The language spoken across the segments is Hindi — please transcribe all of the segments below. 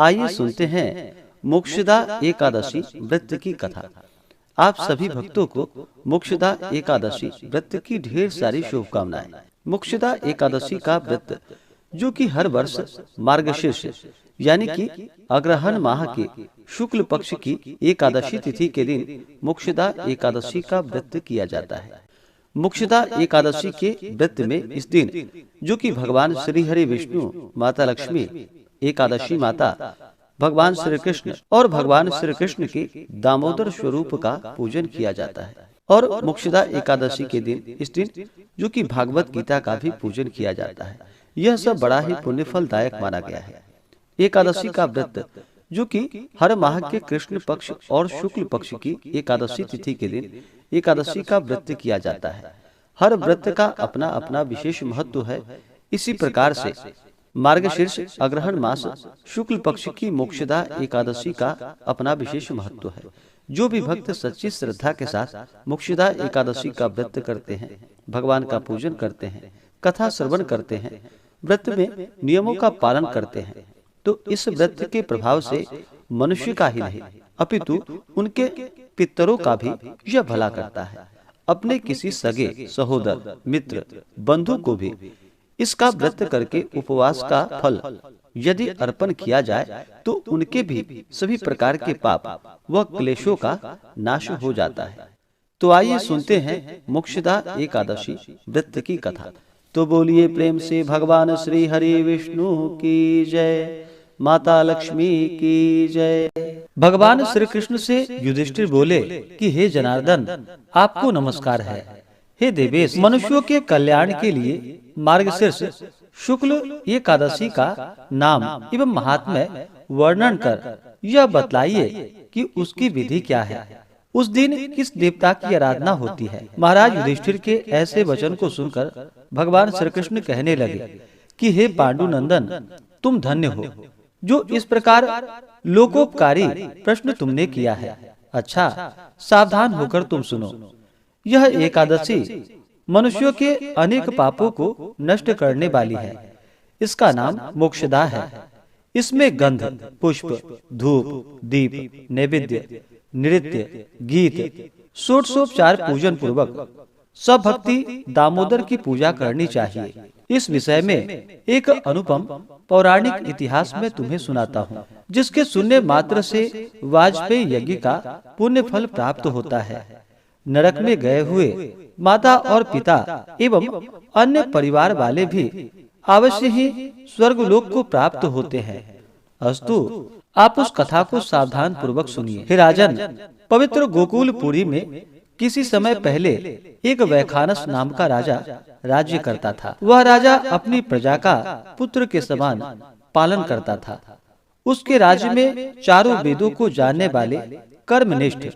आइए सुनते हैं मोक्षदा एकादशी व्रत की कथा। आप सभी भक्तों को मोक्षदा एकादशी व्रत की ढेर सारी शुभकामनाएं। मोक्षदा एकादशी का व्रत जो कि हर वर्ष मार्गशीर्ष यानी कि अग्रहण माह के शुक्ल पक्ष की एकादशी तिथि के दिन मोक्षदा एकादशी का व्रत किया जाता है। मोक्षदा एकादशी के व्रत में इस दिन जो कि भगवान श्री हरि विष्णु, माता लक्ष्मी, एकादशी माता, भगवान श्री कृष्ण और भगवान श्री कृष्ण के दामोदर स्वरूप का पूजन किया जाता है। और मोक्षदा एकादशी के दिन इस दिन जो कि भागवत गीता का भी पूजन किया जाता है। यह सब बड़ा ही पुण्य फलदायक माना गया है। एकादशी का व्रत जो कि हर माह के कृष्ण पक्ष और शुक्ल पक्ष की एकादशी तिथि के दिन एकादशी का व्रत किया जाता है। हर व्रत का अपना अपना विशेष महत्व है। इसी प्रकार से मार्गशीर्ष अग्रहण मास शुक्ल पक्ष की मोक्षदा एकादशी का अपना विशेष महत्व है। जो भी भक्त सच्ची श्रद्धा के साथ मोक्षदा एकादशी का व्रत करते हैं, भगवान का पूजन करते हैं, कथा श्रवण करते हैं, व्रत में नियमों का पालन करते हैं, तो इस व्रत के प्रभाव से मनुष्य का ही नहीं अपितु उनके पितरों का भी यह भला करता है। अपने किसी सगे, सहोदर, मित्र, बंधु को भी इसका व्रत करके उपवास का फल यदि अर्पण किया जाए तो उनके भी सभी प्रकार के पाप व क्लेशों का नाश हो जाता है। तो आइए सुनते हैं मोक्षदा एकादशी व्रत की कथा। तो बोलिए प्रेम से भगवान श्री हरि विष्णु की जय, माता लक्ष्मी की जय। भगवान श्री कृष्ण से युधिष्ठिर बोले कि हे जनार्दन, आपको नमस्कार है। हे देवेश, मनुष्यों के कल्याण के लिए मार्गशीर्ष शुक्ल एकादशी का नाम एवं महात्म्य वर्णन कर यह बतलाइए कि उसकी विधि क्या है, उस दिन किस देवता की आराधना होती है। महाराज युधिष्ठिर के ऐसे वचन को सुनकर भगवान श्री कृष्ण कहने लगे कि हे पांडुनंदन, तुम धन्य हो जो इस प्रकार लोकोपकारी प्रश्न तुमने किया है। अच्छा, सावधान होकर तुम सुनो। यह एकादशी मनुष्यों के अनेक पापों को नष्ट करने वाली है। इसका नाम मोक्षदा है। इसमें गंध, पुष्प, धूप, दीप, नैवेद्य, नृत्य, गीत, षोडशोपचार पूजन पूर्वक सब भक्ति दामोदर की पूजा करनी चाहिए। इस विषय में एक अनुपम पौराणिक इतिहास में तुम्हें सुनाता हूँ, जिसके सुनने मात्र से वाजपेयी यज्ञ का पुण्य फल प्राप्त होता है। नरक में गए हुए माता और पिता एवं अन्य परिवार वाले भी अवश्य ही स्वर्गलोक को प्राप्त होते हैं। अस्तु, आप उस कथा को सावधान पूर्वक सुनिए। हे राजन, पवित्र गोकुलपुरी में किसी समय पहले एक वैखानस नाम का राजा राज्य करता था। वह राजा अपनी प्रजा का पुत्र के समान पालन करता था। उसके राज्य में चारों वेदों को जानने वाले कर्मनिष्ठ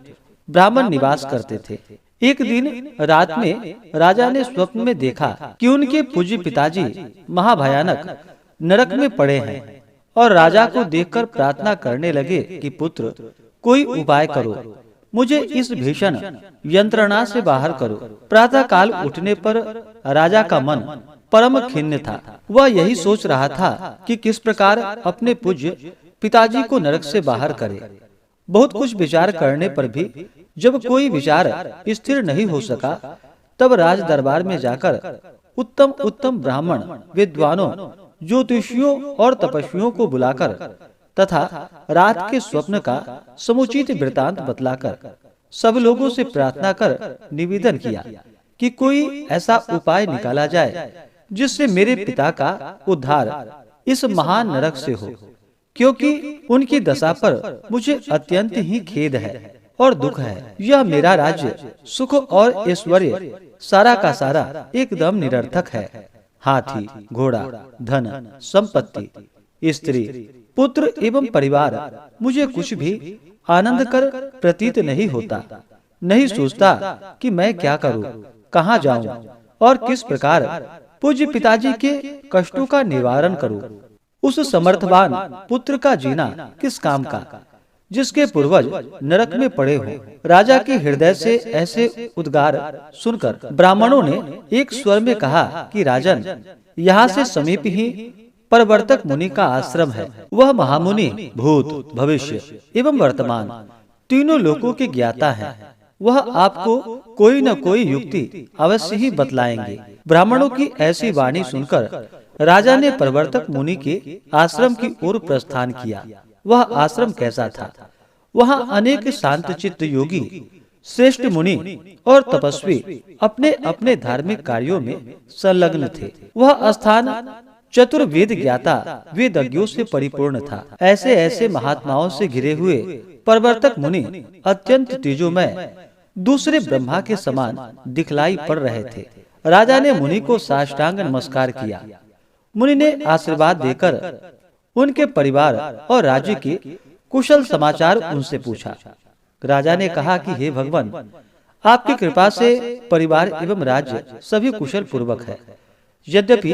ब्राह्मण निवास करते थे। एक दिन रात में राजा ने स्वप्न में देखा कि उनके पूज्य पिताजी महाभयानक नरक में पड़े हैं और राजा को देखकर प्रार्थना करने लगे कि पुत्र, कोई उपाय करो, मुझे इस भीषण यंत्रणा से बाहर करो। प्रातः काल उठने पर राजा का मन परम खिन्न था। वह यही सोच रहा था कि किस प्रकार अपने पूज्य पिताजी को नरक से बाहर करे। बहुत कुछ विचार करने पर भी जब कोई विचार स्थिर नहीं हो सका, तब राज दरबार में जाकर उत्तम उत्तम ब्राह्मण, विद्वानों, ज्योतिषियों और तपस्वियों को बुलाकर तथा रात के स्वप्न का समुचित वृतांत बतलाकर सब लोगों से प्रार्थना कर निवेदन किया कि कोई ऐसा उपाय निकाला जाए जिससे मेरे पिता का उद्धार इस महान नरक से हो, क्योंकि उनकी दशा पर मुझे अत्यंत ही खेद है और दुख है। यह मेरा राज्य, सुख और ऐश्वर्य सारा का सारा एकदम निरर्थक है। हाथी, घोड़ा, धन, संपत्ति, स्त्री, पुत्र एवं परिवार मुझे कुछ भी आनंद कर प्रतीत नहीं होता। नहीं सोचता कि मैं क्या करूं, कहां जाऊं और किस प्रकार पूज्य पिताजी के कष्टों का निवारण करूं। उस समर्थवान पुत्र का जीना किस काम का, जिसके पूर्वज नरक में पड़े हो। राजा के हृदय से ऐसे उद्गार सुनकर ब्राह्मणों ने एक स्वर में कहा कि राजन, यहाँ से समीप ही परवर्तक मुनि का आश्रम है। वह महामुनि भूत, भविष्य एवं वर्तमान तीनों लोकों के ज्ञाता है। वह आपको कोई न कोई युक्ति अवश्य ही बतलाएंगे। ब्राह्मणों की ऐसी वाणी सुनकर राजा ने परवर्तक मुनि के आश्रम की ओर प्रस्थान किया। वह आश्रम कैसा था? वहाँ अनेक शांतचित्त योगी, श्रेष्ठ मुनि और तपस्वी अपने अपने धार्मिक कार्यों में संलग्न थे। वह स्थान चतुर्वेद ज्ञाता वेदज्ञों से परिपूर्ण था। ऐसे ऐसे महात्माओं से घिरे हुए परवर्तक मुनि अत्यंत तेजोमय दूसरे ब्रह्मा के समान दिखलाई पड़ रहे थे। राजा ने मुनि को साष्टांग नमस्कार किया। मुनि ने आशीर्वाद देकर उनके परिवार और राज्य के कुशल समाचार उनसे पूछा। राजा ने कहा कि हे भगवान, आपकी कृपा से परिवार एवं राज्य सभी कुशल पूर्वक है। यद्यपि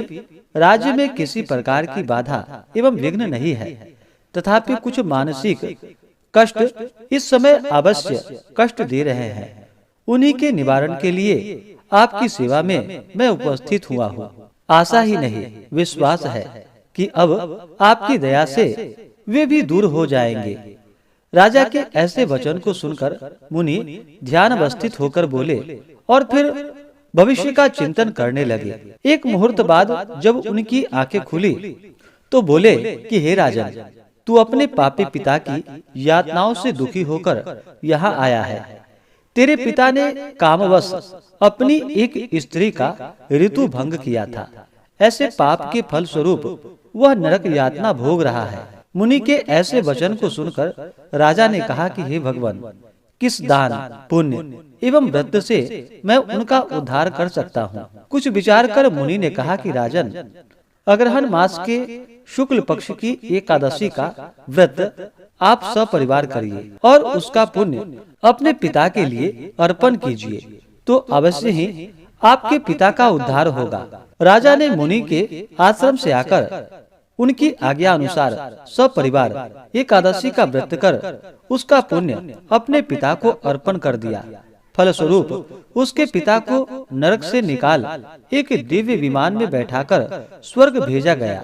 राज्य में किसी प्रकार की बाधा एवं विघ्न नहीं है, तथापि कुछ मानसिक कष्ट इस समय अवश्य कष्ट दे रहे हैं। उन्हीं के निवारण के लिए आपकी सेवा में मैं उपस्थित हुआ हूँ। आशा ही नहीं, विश्वास है कि अब आपकी दया से वे भी दूर हो जाएंगे। राजा के ऐसे वचन को सुनकर मुनि ध्यान अवस्थित होकर बोले और फिर भविष्य का चिंतन करने लगे। एक मुहूर्त बाद जब उनकी आंखें खुली तो बोले कि हे राजन, तू अपने पापी पिता की यातनाओं से दुखी होकर यहाँ आया है। तेरे पिता ने कामवश अपनी एक स्त्री का ऋतु भंग किया था। ऐसे पाप के फल स्वरूप वह नरक यातना भोग रहा है। मुनि के ऐसे वचन को सुनकर राजा ने कहा कि हे भगवान, किस दान, पुण्य एवं व्रत से मैं उनका उद्धार कर सकता हूँ? कुछ विचार कर मुनि ने कहा कि राजन, अग्रहण मास के शुक्ल पक्ष की एकादशी का व्रत आप सपरिवार करिए और उसका पुण्य अपने पिता के लिए अर्पण कीजिए, तो अवश्य ही आपके पिता का उद्धार होगा। राजा ने मुनि के आश्रम से आकर उनकी आज्ञा अनुसार सपरिवार एकादशी का व्रत कर उसका पुण्य अपने पिता को अर्पण कर दिया। फलस्वरूप उसके पिता को नरक से निकाल एक दिव्य विमान में बैठाकर स्वर्ग भेजा गया।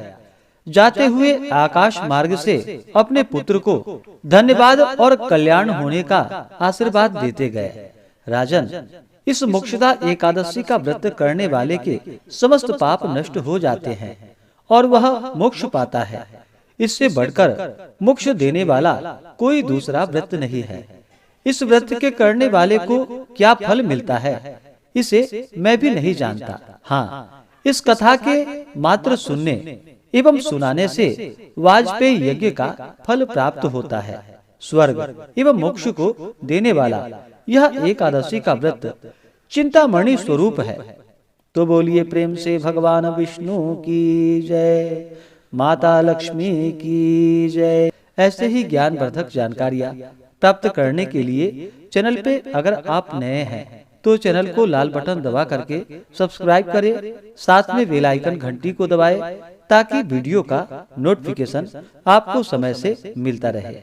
जाते हुए आकाश मार्ग से अपने पुत्र को धन्यवाद और कल्याण होने का आशीर्वाद देते गए। राजन, इस मोक्षदा एकादशी का व्रत करने वाले के समस्त पाप नष्ट हो जाते हैं और वह मोक्ष पाता है। इससे बढ़कर मोक्ष देने वाला कोई दूसरा व्रत नहीं है। इस व्रत के करने वाले को क्या फल मिलता है, इसे मैं भी नहीं जानता। हाँ, इस कथा के मात्र सुनने एवं सुनाने से वाजपेयी यज्ञ का फल प्राप्त होता है। स्वर्ग एवं मोक्ष को देने वाला यह एकादशी का व्रत चिंतामणि स्वरूप है। तो बोलिए प्रेम से भगवान विष्णु की जय, माता लक्ष्मी की जय। ऐसे ही ज्ञानवर्धक जानकारियाँ प्राप्त करने के लिए चैनल पे अगर आप नए हैं तो चैनल को लाल बटन दबा करके सब्सक्राइब करें, साथ में बेल आइकन घंटी को दबाएं ताकि वीडियो का नोटिफिकेशन आपको समय से मिलता रहे।